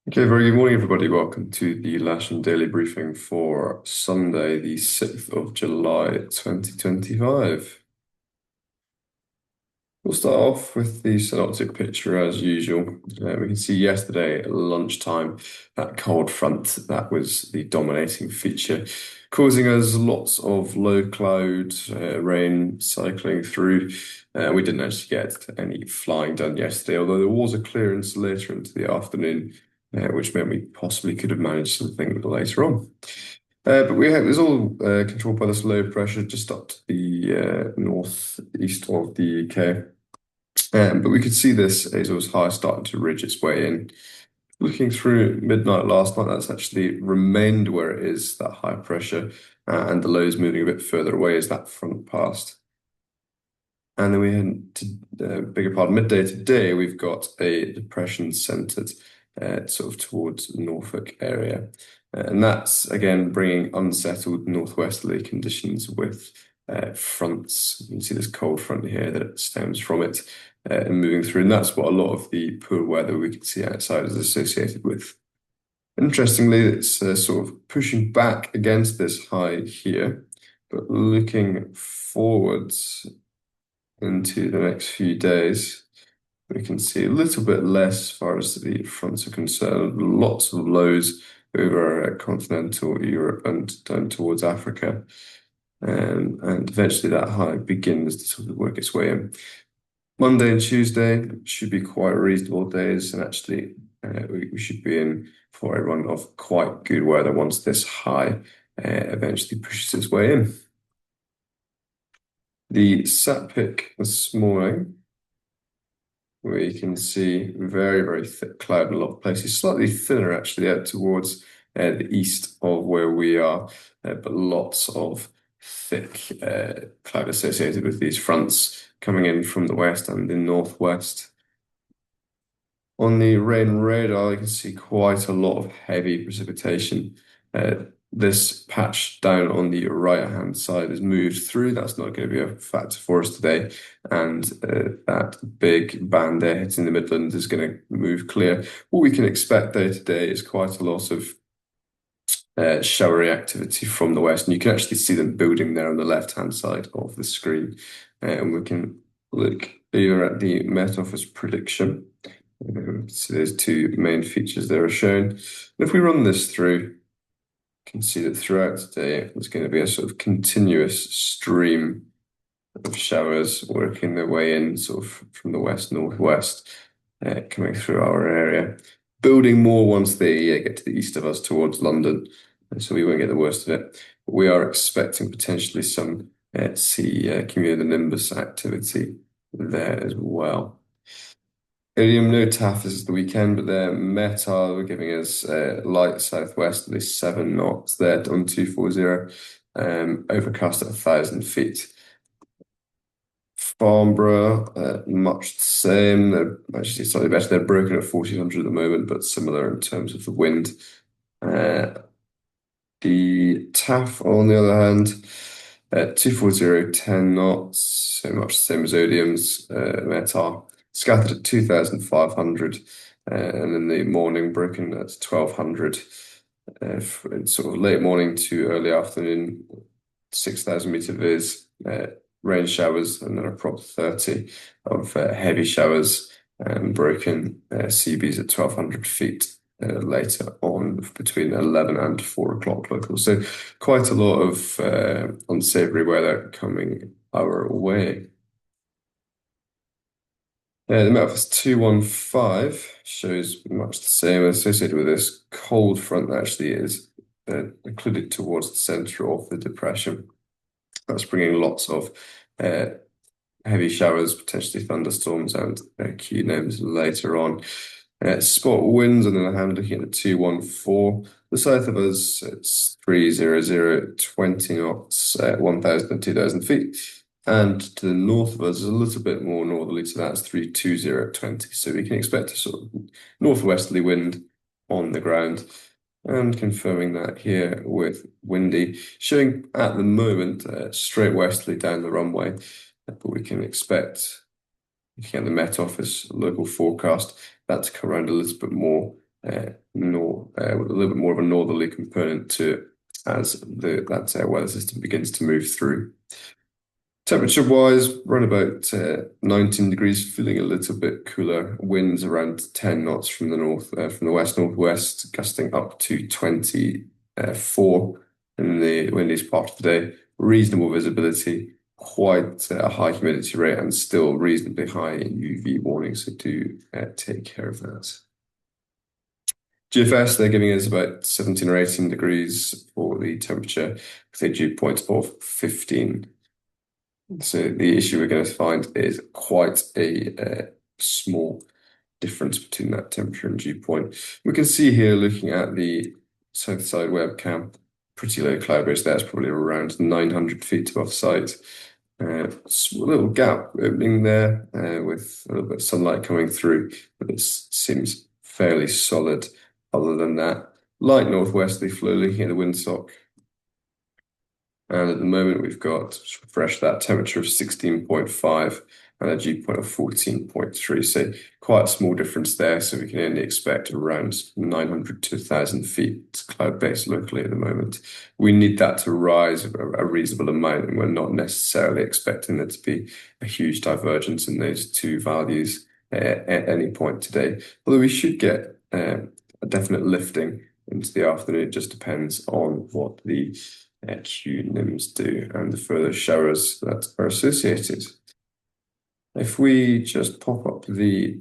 Okay, very good morning, everybody. Welcome to the Lasham Daily Briefing for Sunday, the 6th of July, 2025. We'll start off with the synoptic picture as usual. We can see yesterday at lunchtime that cold front that was the dominating feature, causing us lots of low cloud rain cycling through. We didn't actually get any flying done yesterday, although there was a clearance later into the afternoon, which meant we possibly could have managed something later on. But it was all controlled by this low pressure just up to the northeast of the UK. But we could see this as it was high starting to ridge its way in. Looking through midnight last night, that's actually remained where it is, that high pressure, and the low is moving a bit further away as that front passed. And then we had to, bigger part of midday today, we've got a depression centered sort of towards Norfolk area. And that's again bringing unsettled northwesterly conditions with fronts. You can see this cold front here that stems from it and moving through. And that's what a lot of the poor weather we can see outside is associated with. Interestingly, it's sort of pushing back against this high here, but looking forwards into the next few days, we can see a little bit less as far as the fronts are concerned. Lots of lows over continental Europe and down towards Africa. And eventually that high begins to sort of work its way in. Monday and Tuesday should be quite reasonable days, and actually we should be in for a run of quite good weather once this high eventually pushes its way in. The sat pic this morning, we can see very, very thick cloud in a lot of places, slightly thinner actually out towards the east of where we are, but lots of thick cloud associated with these fronts coming in from the west and the northwest. On the rain radar, you can see quite a lot of heavy precipitation. This patch down on the right-hand side has moved through. That's not going to be a factor for us today. And that big band there hitting the Midlands is going to move clear. What we can expect though today is quite a lot of showery activity from the west. And you can actually see them building there on the left-hand side of the screen. And we can look here at the Met Office prediction. So there's two main features there are shown. And if we run this through, you can see that throughout today, there's going to be a sort of continuous stream of showers working their way in sort of from the west northwest, coming through our area, building more once they get to the east of us towards London, and so we won't get the worst of it. But we are expecting potentially some cumulonimbus activity there as well. Iridium, no TAF this is the weekend, but their METAR were giving us light southwest, at least 7 knots there on 240, overcast at 1,000 feet. Farnborough, much the same. They're actually slightly better. They're broken at 1,400 at the moment, but similar in terms of the wind. The TAF, on the other hand, 240, 10 knots, so much the same as Odium's METAR. Scattered at 2,500, and in the morning broken at 1,200. Sort of late morning to early afternoon, 6,000 meter vis, rain showers, and then a prop 30 of heavy showers and broken CBs at 1,200 feet later on between 11 and 4 o'clock local. So quite a lot of unsavory weather coming our way. The Memphis 215 shows much the same. Associated with this cold front actually is included towards the center of the depression. That's bringing lots of heavy showers, potentially thunderstorms, and Q names later on. Spot winds, on the other hand, looking at the 214. The south of us, it's 300, 20 knots, 1,000 and 2,000 feet. And to the north of us is a little bit more northerly, so that's 320 at 20. So we can expect a sort of northwesterly wind on the ground. And confirming that here with windy, showing at the moment straight westerly down the runway. But we can expect, looking at the Met Office local forecast, that to come around a little bit more with a little bit more of a northerly component to it as that weather system begins to move through. Temperature-wise, around about 19 degrees, feeling a little bit cooler. Winds around 10 knots from the from the west-northwest, gusting up to 24 in the windiest part of the day. Reasonable visibility, quite a high humidity rate, and still reasonably high UV warning. So do take care of that. GFS, they're giving us about 17 or 18 degrees for the temperature with a dew point of 15. So the issue we're going to find is quite a small difference between that temperature and dew point. We can see here, looking at the south side webcam, pretty low cloud base there. It's probably around 900 feet above sight. A little gap opening there with a little bit of sunlight coming through, but it seems fairly solid. Other than that, light northwesterly flow looking at the windsock. And at the moment, we've got, refresh that, temperature of 16.5 and a dew point of 14.3. So quite a small difference there. So we can only expect around 900 to 1,000 feet cloud base locally at the moment. We need that to rise a reasonable amount, and we're not necessarily expecting there to be a huge divergence in those two values at any point today. Although we should get a definite lifting into the afternoon. It just depends on what the QNIMs do and the further showers that are associated. If we just pop up the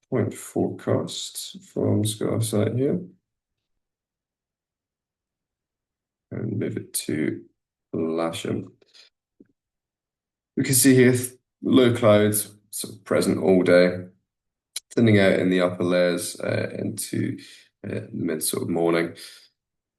point forecast from SkySight here and move it to Lasham, we can see here low clouds sort of present all day, thinning out in the upper layers into mid sort of morning.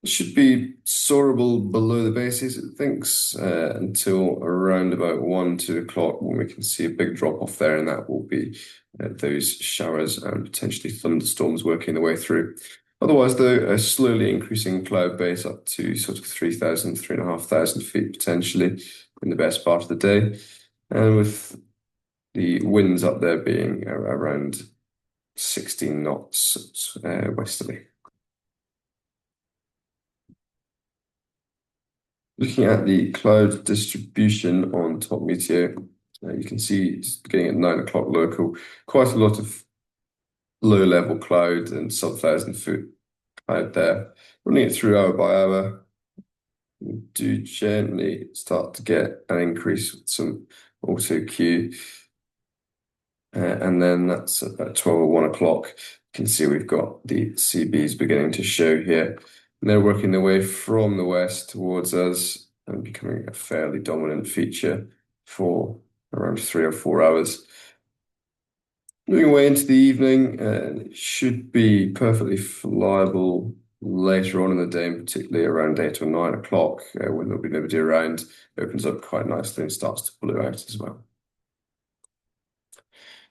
It should be soarable below the bases, it thinks, until around about 1, 2 o'clock when we can see a big drop off there, and that will be those showers and potentially thunderstorms working their way through. Otherwise, though, a slowly increasing cloud base up to sort of 3,000, 3,500 feet potentially in the best part of the day, and with the winds up there being around 16 knots westerly. Looking at the cloud distribution on Top Meteor, you can see just beginning at 9 o'clock local, quite a lot of low-level cloud and sub-1,000-foot cloud there. Running it through hour by hour, we do gently start to get an increase with some auto Q. And then that's about 12 or 1 o'clock. You can see we've got the CBs beginning to show here. And they're working their way from the west towards us and becoming a fairly dominant feature for around 3 or 4 hours. Moving away into the evening, it should be perfectly flyable later on in the day, and particularly around 8 or 9 o'clock when there'll be nobody around. It opens up quite nicely and starts to blue out as well.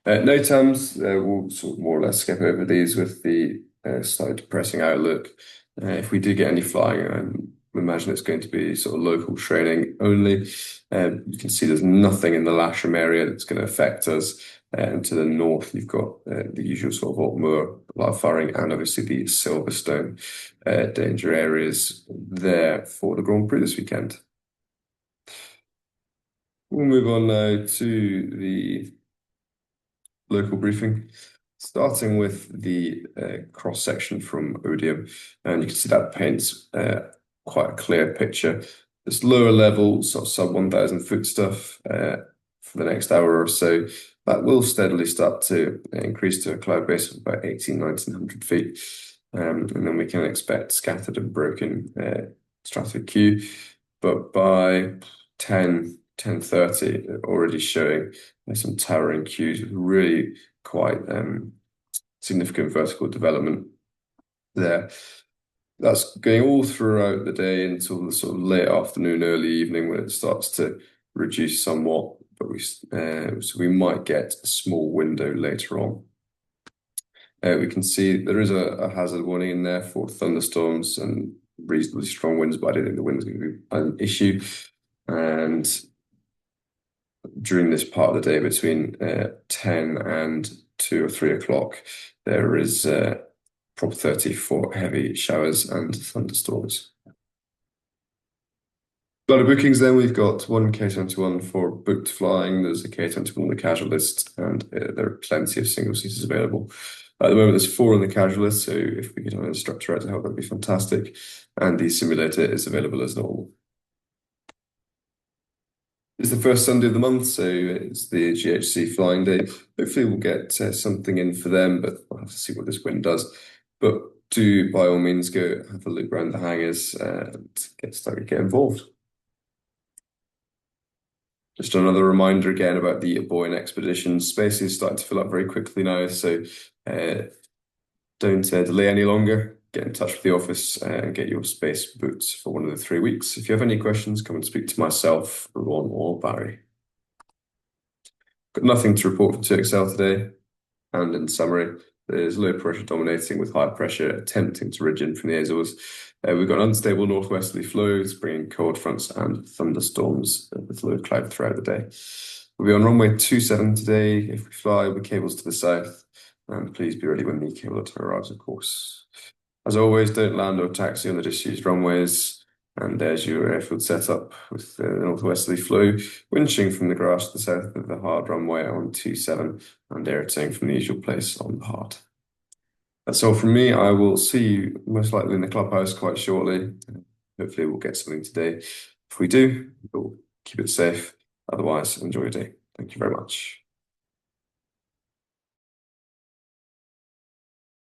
NOTAMs, we'll sort of more or less skip over these with the slight depressing outlook. If we do get any flying, I imagine it's going to be sort of local training only. You can see there's nothing in the Lasham area that's going to affect us. And to the north, you've got the usual sort of Altmoor, live firing, and obviously the Silverstone danger areas there for the Grand Prix this weekend. We'll move on now to the local briefing, starting with the cross section from Odium, and you can see that paints quite a clear picture. This lower level, sort of sub 1,000 foot stuff for the next hour or so, that will steadily start to increase to a cloud base of about 1,900 feet. And then we can expect scattered and broken stratified Q, but by 10:30, already showing some towering Qs with really quite significant vertical development there. That's going all throughout the day until the sort of late afternoon, early evening when it starts to reduce somewhat. But so we might get a small window later on. We can see there is a hazard warning in there for thunderstorms and reasonably strong winds, but I don't think the wind is going to be an issue. And during this part of the day between 10 and 2 or 3 o'clock, there is prop 30 for heavy showers and thunderstorms. A lot of bookings then. We've got one K21 for booked flying. There's a K21 on the casual list, and there are plenty of single seaters available. At the moment, there's four on the casual list, so if we get an instructor out to help, that'd be fantastic. And the simulator is available as normal. It's the first Sunday of the month, so it's the GHC flying day. Hopefully, we'll get something in for them, but we'll have to see what this wind does. But do, by all means, go have a look around the hangars and get started, get involved. Just another reminder again about the Boyne expedition. Space is starting to fill up very quickly now, so don't delay any longer. Get in touch with the office and get your space booked for one of the 3 weeks. If you have any questions, come and speak to myself, Ron, or Barry. Got nothing to report from 2XL today. And in summary, there's low pressure dominating with high pressure attempting to ridge in from the Azores. We've got unstable northwesterly flows, bringing cold fronts and thunderstorms with low cloud throughout the day. We'll be on runway 27 today. If we fly, with cables to the south, and please be ready when the cable letter arrives, of course. As always, don't land or taxi on the disused runways. And there's your airfield setup with the northwesterly flow, winching from the grass to the south of the hard runway on 27 and airtaking from the usual place on the hard. That's all from me. I will see you most likely in the clubhouse quite shortly. Hopefully we'll get something today. If we do, we'll keep it safe. Otherwise, enjoy your day. Thank you very much.